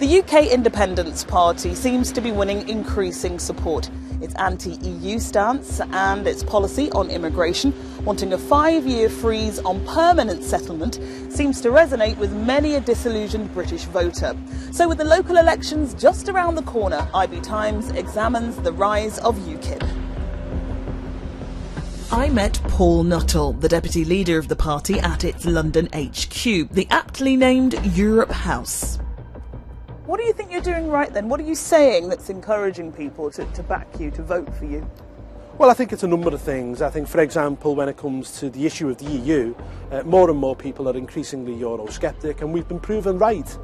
The UK Independence Party seems to be winning increasing support. Its anti-EU stance and its policy on immigration, wanting a 5-year freeze on permanent settlement, seems to resonate with many a disillusioned British voter. So with the local elections just around the corner, IB Times examines the rise of UKIP. I met Paul Nuttall, the deputy leader of the party at its London HQ, the aptly named Europe House. What do you think you're doing right then? What are you saying that's encouraging people to back you, to vote for you? Well, I think it's a number of things. I think, for example, when it comes to the issue of the EU, more and more people are increasingly Eurosceptic, and we've been proven right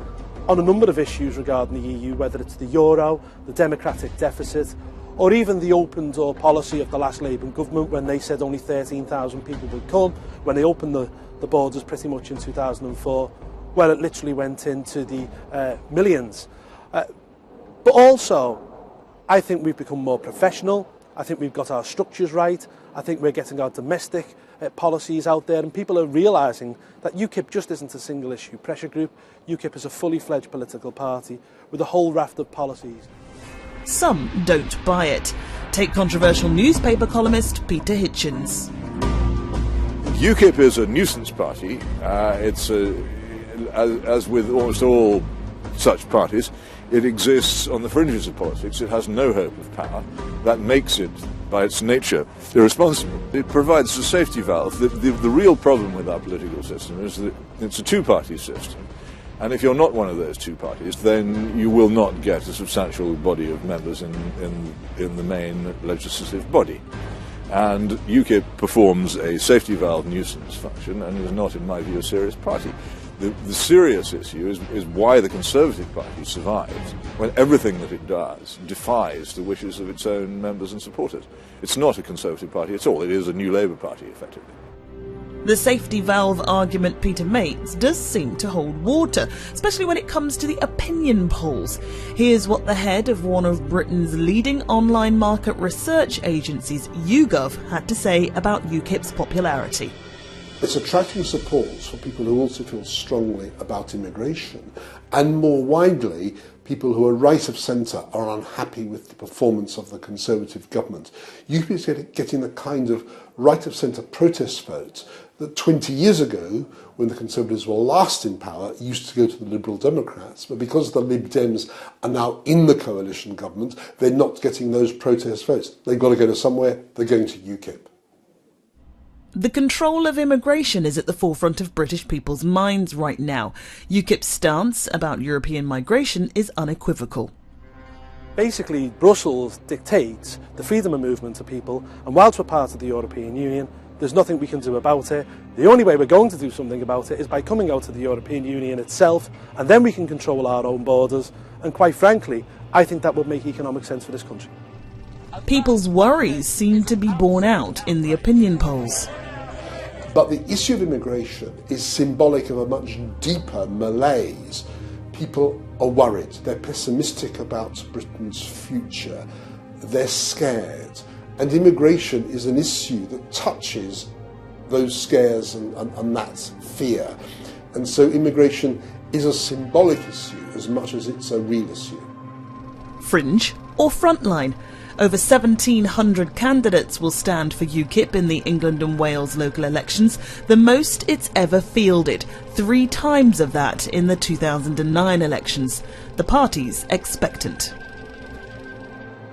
on a number of issues regarding the EU, whether it's the euro, the democratic deficit, or even the open door policy of the last Labour government when they said only 13,000 people would come, when they opened the borders pretty much in 2004. Well, it literally went into the millions. But also, I think we've become more professional. I think we've got our structures right. I think we're getting our domestic policies out there, and people are realising that UKIP just isn't a single issue pressure group. UKIP is a fully fledged political party with a whole raft of policies. Some don't buy it. Take controversial newspaper columnist Peter Hitchens. UKIP is a nuisance party. As with almost all such parties, it exists on the fringes of politics. It has no hope of power. That makes it, by its nature, irresponsible. It provides a safety valve. The real problem with our political system is that it's a two-party system. And if you're not one of those two parties, then you will not get a substantial body of members in the main legislative body. And UKIP performs a safety valve nuisance function and is not, in my view, a serious party. The serious issue is why the Conservative Party survives when everything that it does defies the wishes of its own members and supporters. It's not a Conservative Party at all. It is a New Labour Party, effectively. The safety valve argument Peter makes does seem to hold water, especially when it comes to the opinion polls. Here's what the head of one of Britain's leading online market research agencies, YouGov, had to say about UKIP's popularity. It's attracting support for people who also feel strongly about immigration, and more widely, people who are right of centre are unhappy with the performance of the Conservative government. UKIP is getting the kind of right of centre protest vote that 20 years ago, when the Conservatives were last in power, used to go to the Liberal Democrats. But because the Lib Dems are now in the coalition government, they're not getting those protest votes. They've got to go to somewhere, they're going to UKIP. The control of immigration is at the forefront of British people's minds right now. UKIP's stance about European migration is unequivocal. Basically, Brussels dictates the freedom of movement to people, and whilst we're part of the European Union, there's nothing we can do about it. The only way we're going to do something about it is by coming out of the European Union itself, and then we can control our own borders. And quite frankly, I think that would make economic sense for this country. People's worries seem to be borne out in the opinion polls. But the issue of immigration is symbolic of a much deeper malaise. People are worried, they're pessimistic about Britain's future, they're scared. And immigration is an issue that touches those scares and that fear. And so immigration is a symbolic issue as much as it's a real issue. Fringe or frontline? Over 1,700 candidates will stand for UKIP in the England and Wales local elections, the most it's ever fielded, 3 times of that in the 2009 elections. The party's expectant.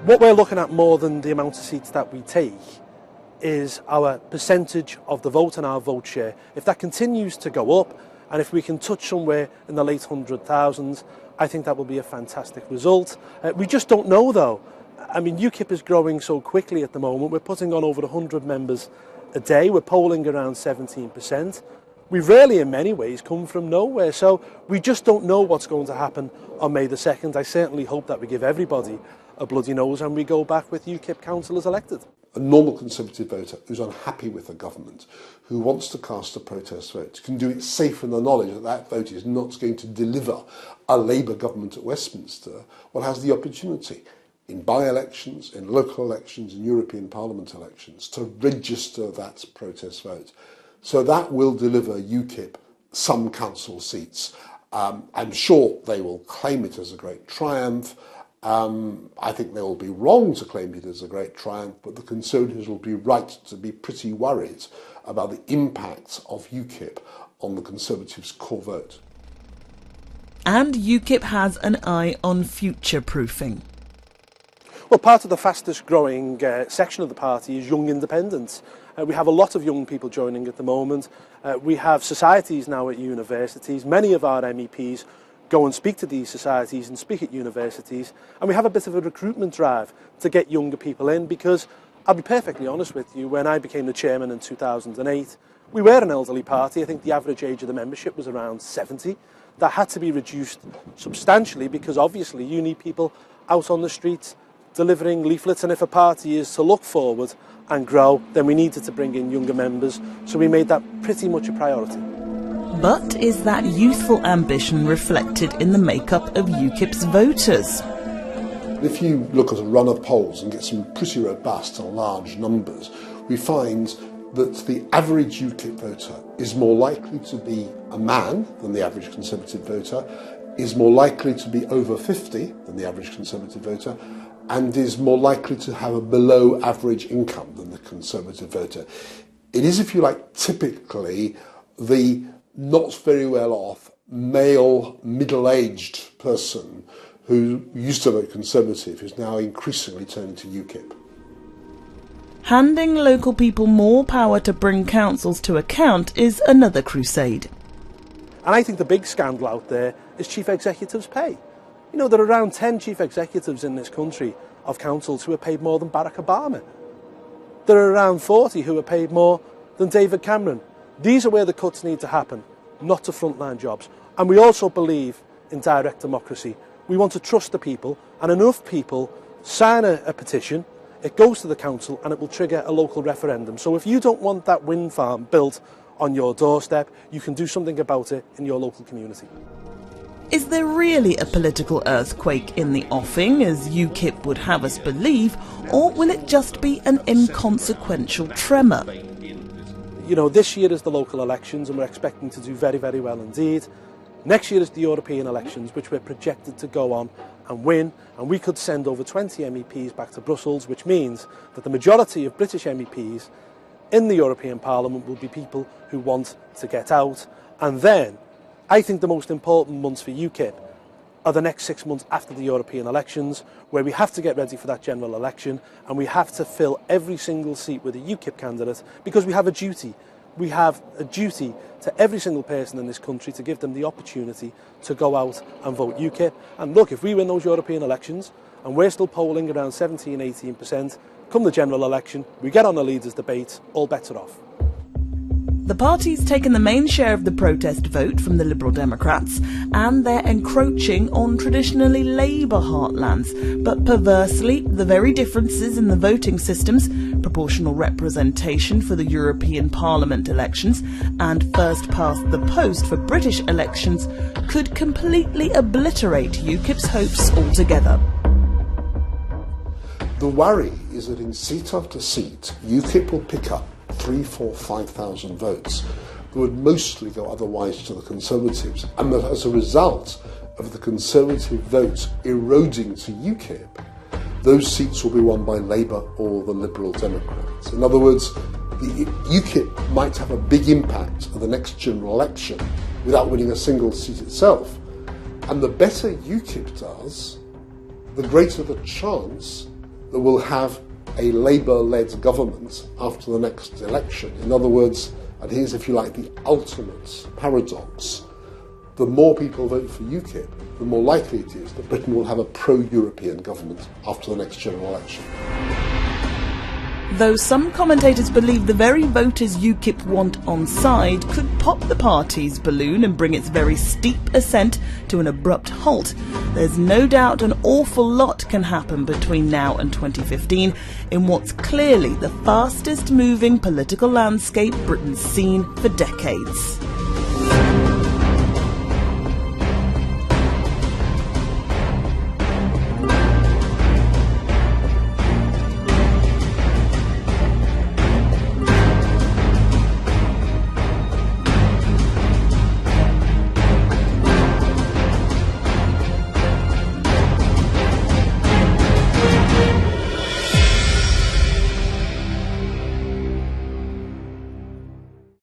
What we're looking at more than the amount of seats that we take is our percentage of the vote and our vote share. If that continues to go up, and if we can touch somewhere in the late 100,000s, I think that will be a fantastic result. We just don't know though. I mean, UKIP is growing so quickly at the moment. We're putting on over 100 members a day. We're polling around 17%. We've really, in many ways, come from nowhere. So we just don't know what's going to happen on May the 2nd. I certainly hope that we give everybody a bloody nose and we go back with UKIP councillors elected. A normal Conservative voter who's unhappy with the government, who wants to cast a protest vote, can do it safe in the knowledge that that vote is not going to deliver a Labour government at Westminster, well, has the opportunity in by-elections, in local elections, in European Parliament elections, to register that protest vote. So that will deliver UKIP some council seats. I'm sure they will claim it as a great triumph. I think they will be wrong to claim it as a great triumph, but the Conservatives will be right to be pretty worried about the impact of UKIP on the Conservatives' core vote. And UKIP has an eye on future-proofing. Well, part of the fastest growing section of the party is young independents. We have a lot of young people joining at the moment. We have societies now at universities. Many of our MEPs go and speak to these societies and speak at universities. And we have a bit of a recruitment drive to get younger people in, because I'll be perfectly honest with you, when I became the chairman in 2008, we were an elderly party. I think the average age of the membership was around 70. That had to be reduced substantially, because obviously you need people out on the streets delivering leaflets, and if a party is to look forward and grow, then we needed to bring in younger members, so we made that pretty much a priority. But is that youthful ambition reflected in the makeup of UKIP's voters? If you look at a run of polls and get some pretty robust and large numbers, we find that the average UKIP voter is more likely to be a man than the average Conservative voter, is more likely to be over 50 than the average Conservative voter, and is more likely to have a below average income than the Conservative voter. It is, if you like, typically the not very well off male middle-aged person who used to vote Conservative who's now increasingly turning to UKIP. Handing local people more power to bring councils to account is another crusade. And I think the big scandal out there is chief executives' pay. You know, there are around 10 chief executives in this country of councils who are paid more than Barack Obama. There are around 40 who are paid more than David Cameron. These are where the cuts need to happen, not to frontline jobs. And we also believe in direct democracy. We want to trust the people, and enough people sign a petition, it goes to the council, and it will trigger a local referendum. So if you don't want that wind farm built on your doorstep, you can do something about it in your local community. Is there really a political earthquake in the offing, as UKIP would have us believe, or will it just be an inconsequential tremor? You know, this year is the local elections, and we're expecting to do very, very well indeed. Next year is the European elections, which we're projected to go on and win, and we could send over 20 MEPs back to Brussels, which means that the majority of British MEPs in the European Parliament will be people who want to get out. And then I think the most important months for UKIP are the next 6 months after the European elections, where we have to get ready for that general election, and we have to fill every single seat with a UKIP candidate, because we have a duty. We have a duty to every single person in this country to give them the opportunity to go out and vote UKIP. And look, if we win those European elections, and we're still polling around 17–18%, come the general election, we get on the leaders' debate, all bets are off. The party's taken the main share of the protest vote from the Liberal Democrats, and they're encroaching on traditionally Labour heartlands. But perversely, the very differences in the voting systems, proportional representation for the European Parliament elections and first past the post for British elections, could completely obliterate UKIP's hopes altogether. The worry is that in seat after seat, UKIP will pick up 3,000, 4,000, 5,000 votes that would mostly go otherwise to the Conservatives, and that as a result of the Conservative vote eroding to UKIP, those seats will be won by Labour or the Liberal Democrats. In other words, the UKIP might have a big impact at the next general election without winning a single seat itself. And the better UKIP does, the greater the chance that we'll have a Labour-led government after the next election. In other words, and here's, if you like, the ultimate paradox, the more people vote for UKIP, the more likely it is that Britain will have a pro-European government after the next general election. Though some commentators believe the very voters UKIP want on side could pop the party's balloon and bring its very steep ascent to an abrupt halt, there's no doubt an awful lot can happen between now and 2015 in what's clearly the fastest moving political landscape Britain's seen for decades.